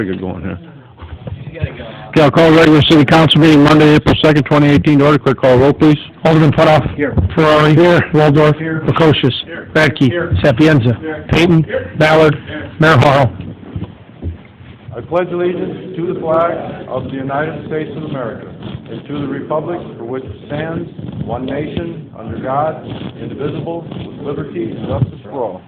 Get going here. You gotta go. Okay, I'll call regular city council meeting Monday, April 2nd, 2018 to order. Clerk call roll, please. Alderman Putoff. Here. Ferrari. Here. Waldorf. Here. Prokosius. Here. Radke. Here. Sapienza. Here. Payton. Here. Ballard. Here. Mayor Harrell. I pledge allegiance to the flag of the United States of America and to the republic for which it stands, one nation, under God, indivisible, with liberty and justice for all.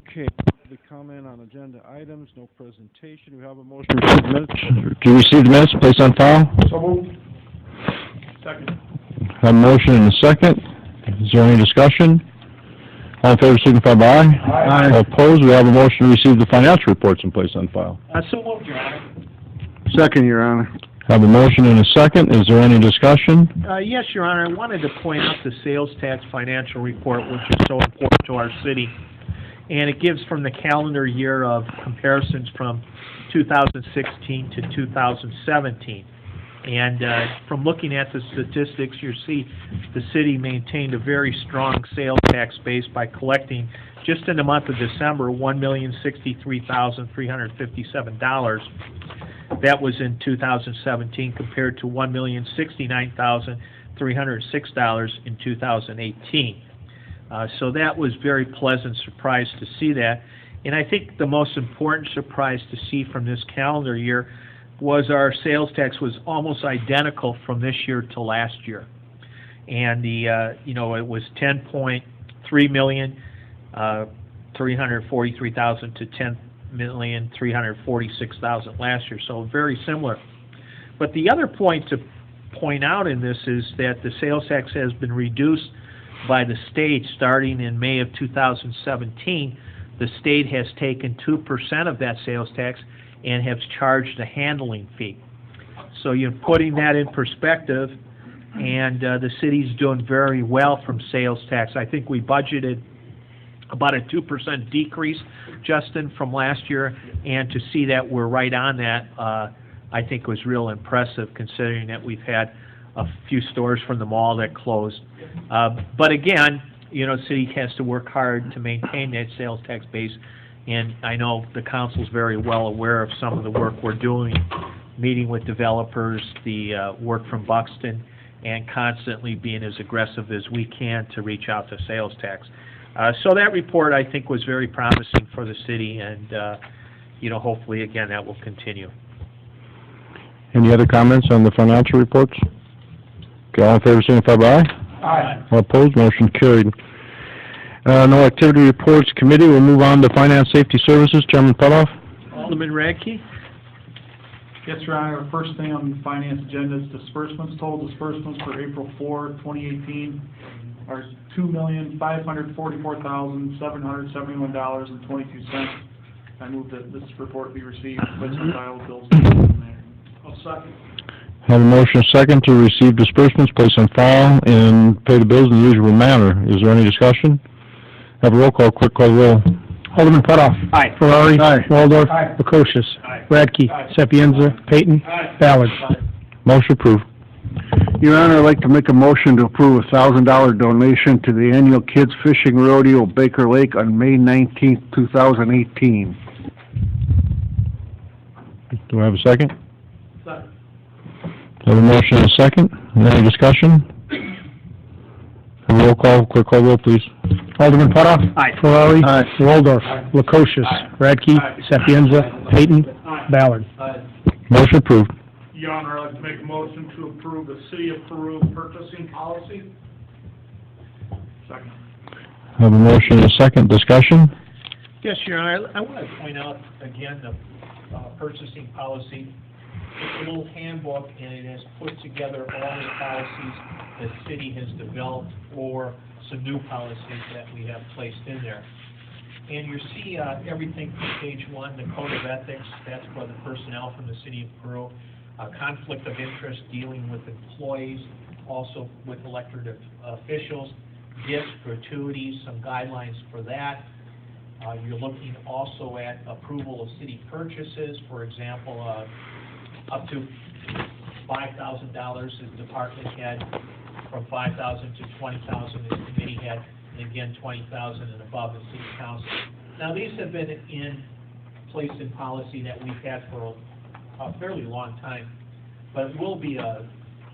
Okay, the comment on agenda items, no presentation. We have a motion to receive the minutes. Do you receive the minutes, place on file? So moved. Second. Have a motion and a second. Is there any discussion? All in favor, signify by aye. Aye. All opposed, we have a motion to receive the financial reports and place on file. So moved, Your Honor. Second, Your Honor. Have a motion and a second. Is there any discussion? Yes, Your Honor, I wanted to point out the sales tax financial report, which is so important to our city. And it gives from the calendar year of comparisons from 2016 to 2017. And from looking at the statistics, you see the city maintained a very strong sales tax base by collecting, just in the month of December, $1,063,357. That was in 2017 compared to $1,069,306 in 2018. So that was very pleasant surprise to see that. And I think the most important surprise to see from this calendar year was our sales tax was almost identical from this year to last year. And it was 10.3 million, 343,000 to 10,346,000 last year. So very similar. But the other point to point out in this is that the sales tax has been reduced by the state starting in May of 2017. The state has taken 2% of that sales tax and have charged a handling fee. So you're putting that in perspective, and the city's doing very well from sales tax. I think we budgeted about a 2% decrease, Justin, from last year, and to see that we're right on that, I think was real impressive considering that we've had a few stores from the mall that closed. But again, city has to work hard to maintain that sales tax base, and I know the council's very well aware of some of the work we're doing, meeting with developers, the work from Buxton, and constantly being as aggressive as we can to reach out to sales tax. So that report, I think, was very promising for the city, and hopefully, again, that will continue. Any other comments on the financial reports? Okay, all in favor, signify by aye. Aye. All opposed, motion carried. No activity reports. Committee, we'll move on to Finance Safety Services. Chairman Putoff. Alderman Radke? Yes, Your Honor. Our first thing on the finance agenda is disbursements. Total disbursements for April 4, 2018 are $2,544,771.22. I move that this report be received, placed on file with bills. I'll second. Have a motion and a second to receive disbursements, place on file, and pay the bills in the usual manner. Is there any discussion? Have a roll call. Clerk call the roll. Alderman Putoff. Aye. Ferrari. Aye. Waldorf. Aye. Prokosius. Aye. Radke. Aye. Sapienza. Payton. Aye. Ballard. Motion approved. Your Honor, I'd like to make a motion to approve a $1,000 donation to the annual Kids Fishing Rodeo Baker Lake on May 19th, 2018. Do I have a second? Second. Have a motion and a second. Any discussion? Have a roll call. Clerk call the roll, please. Alderman Putoff. Aye. Ferrari. Aye. Waldorf. Prokosius. Radke. Sapienza. Payton. Aye. Ballard. Motion approved. Your Honor, I'd like to make a motion to approve the City of Peru purchasing policy. Second. Have a motion and a second. Discussion? Yes, Your Honor, I want to point out again the purchasing policy. It's a little handbook, and it has put together all the policies the city has developed or some new policies that we have placed in there. And you see everything from page 1, the Code of Ethics, that's for the personnel from the City of Peru, conflict of interest dealing with employees, also with elected officials, gifts, gratuities, some guidelines for that. You're looking also at approval of city purchases, for example, up to $5,000 as department head, from $5,000 to $20,000 as committee head, and again $20,000 and above as city council. Now these have been in placed in policy that we've had for a fairly long time, but it will be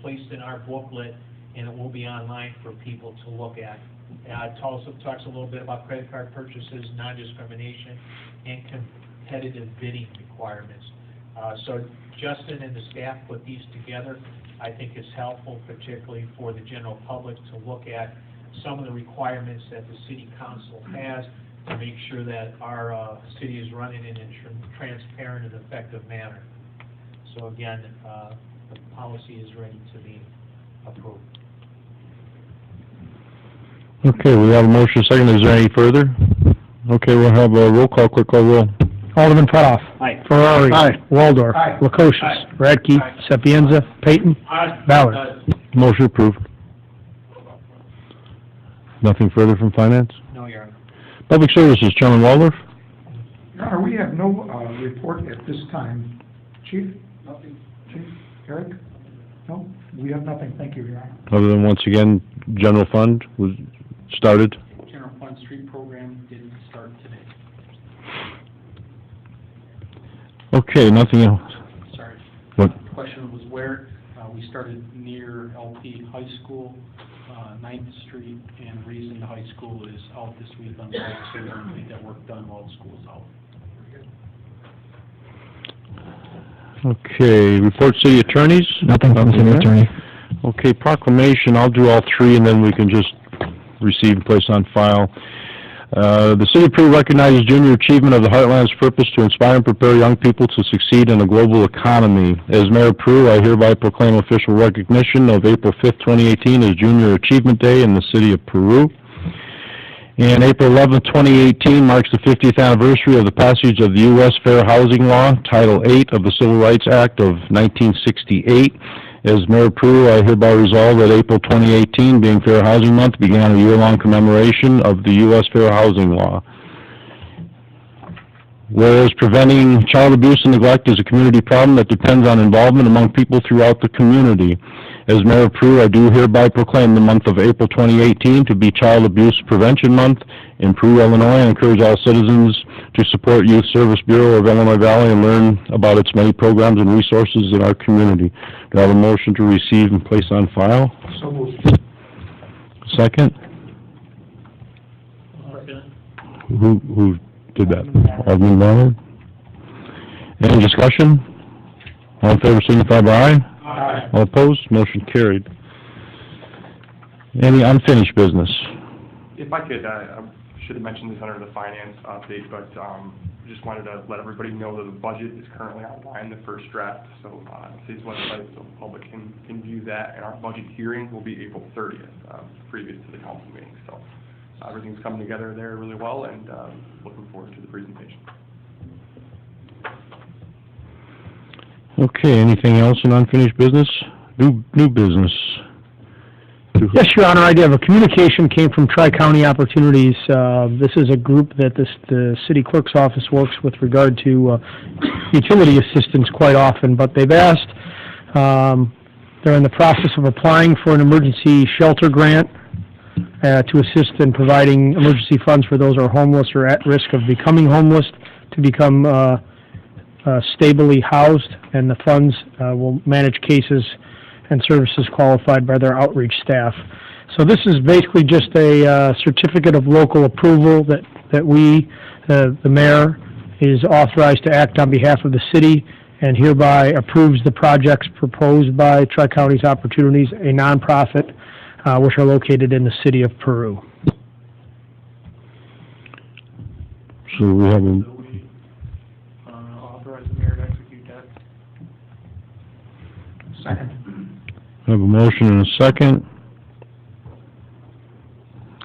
placed in our booklet, and it will be online for people to look at. It also talks a little bit about credit card purchases, non-discrimination, and competitive bidding requirements. So Justin and the staff put these together. I think it's helpful, particularly for the general public, to look at some of the requirements that the city council has to make sure that our city is running in a transparent and effective manner. So again, the policy is ready to be approved. Okay, we have a motion second. Is there any further? Okay, we'll have a roll call. Quick call roll. Alderman Putoff. Aye. Ferrari. Aye. Waldorf. Aye. Lukosius. Aye. Radke. Aye. Sapienza. Payton. Ballard. Motion approved. Nothing further from finance? No, Your Honor. Public Services, Chairman Waldorf. Your Honor, we have no report at this time. Chief? Nothing. Chief? Eric? No, we have nothing. Thank you, Your Honor. Other than, once again, general fund was started. General Fund Street Program didn't start today. Okay, nothing else. Sorry. What? The question was where. We started near LP High School, 9th Street, and reason the high school is out this week on site, so we're going to get that work done while the school is out. Okay, report city attorneys? Nothing from the city there. attorney. Okay, proclamation, I'll do all three, and then we can just receive and place on file. The City of Peru recognizes junior achievement of the Heartland's purpose to inspire and prepare young people to succeed in a global economy. As Mayor of Peru, I hereby proclaim official recognition of April 5th, 2018 as Junior Achievement Day in the City of Peru. And April 11th, 2018 marks the 50th anniversary of the passage of the U.S. Fair Housing Law, Title 8 of the Civil Rights Act of 1968. As Mayor of Peru, I hereby resolve that April 2018, being Fair Housing Month, began a year-long commemoration of the U.S. Fair Housing Law. Whereas preventing child abuse and neglect is a community problem that depends on involvement among people throughout the community. As Mayor of Peru, I do hereby proclaim the month of April 2018 to be Child Abuse Prevention Month in Peru, Illinois, and encourage all citizens to support Youth Service Bureau of Illinois Valley and learn about its many programs and resources in our community. Do I have a motion to receive and place on file? So moved. Second? Who did that? Alderman Ballard? Any discussion? All in favor, signify by aye. Aye. All opposed? Motion carried. Any unfinished business? If I could, I should have mentioned this under the finance update, but just wanted to let everybody know that the budget is currently online, the first draft, so on the city's website, so the public can view that, and our budget hearing will be April 30th, previous to the council meeting. So everything's coming together there really well, and looking forward to the presentation. Okay, anything else in unfinished business? New business? Yes, Your Honor, I do have a communication came from Tri-County Opportunities. This is a group that the city clerk's office works with regard to utility assistance quite often, but they've asked, they're in the process of applying for an emergency shelter grant to assist in providing emergency funds for those who are homeless or at risk of becoming homeless to become stably housed, and the funds will manage cases and services qualified by their outreach staff. So this is basically just a certificate of local approval that we, the mayor, is authorized to act on behalf of the city and hereby approves the projects proposed by Tri-County's Opportunities, a nonprofit, which are located in the city of Peru. So we have a, Authorize the mayor to execute that. Second. have a motion and a second.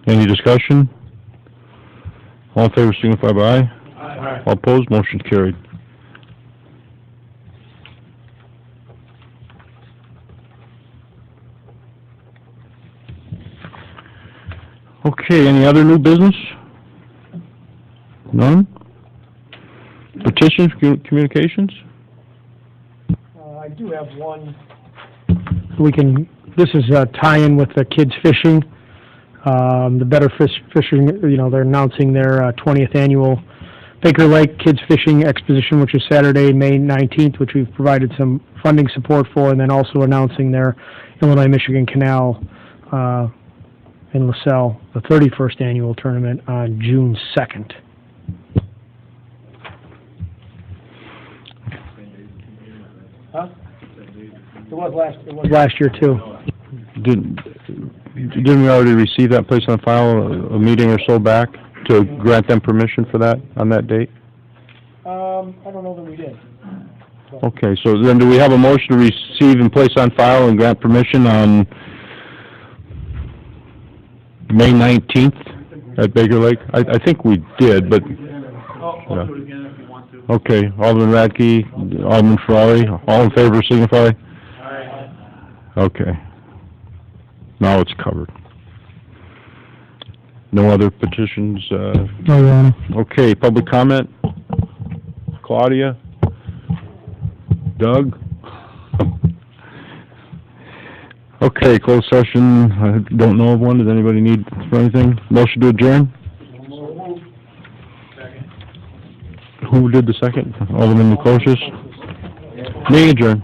Any discussion? All in favor, signify by aye. Aye. All opposed, motion carried. Okay, any other new business? None? Petitions, communications? I do have one. This is a tie-in with the kids fishing. The Better Fishing, they're announcing their 20th annual Baker Lake Kids Fishing Exposition, which is Saturday, May 19th, which we've provided some funding support for, and then also announcing their Illinois-Michigan Canal in LaSalle, the 31st annual tournament on June 2nd. Huh? It was last year, too. Didn't we already receive that place on file a meeting or so back to grant them permission for that, on that date? I don't know that we did. Okay, so then do we have a motion to receive and place on file and grant permission on May 19th at Baker Lake? I think we did, but... I'll do it again if you want to. Okay, Alderman Radke, Alderman Ferrari, all in favor signify? Okay. Now it's covered. No other petitions, No, Your Honor. okay, public comment? Claudia? Doug? Okay, closed session, I don't know of one, does anybody need for anything? Motion to adjourn? Who did the second? Alderman Lukosius? Me adjourn.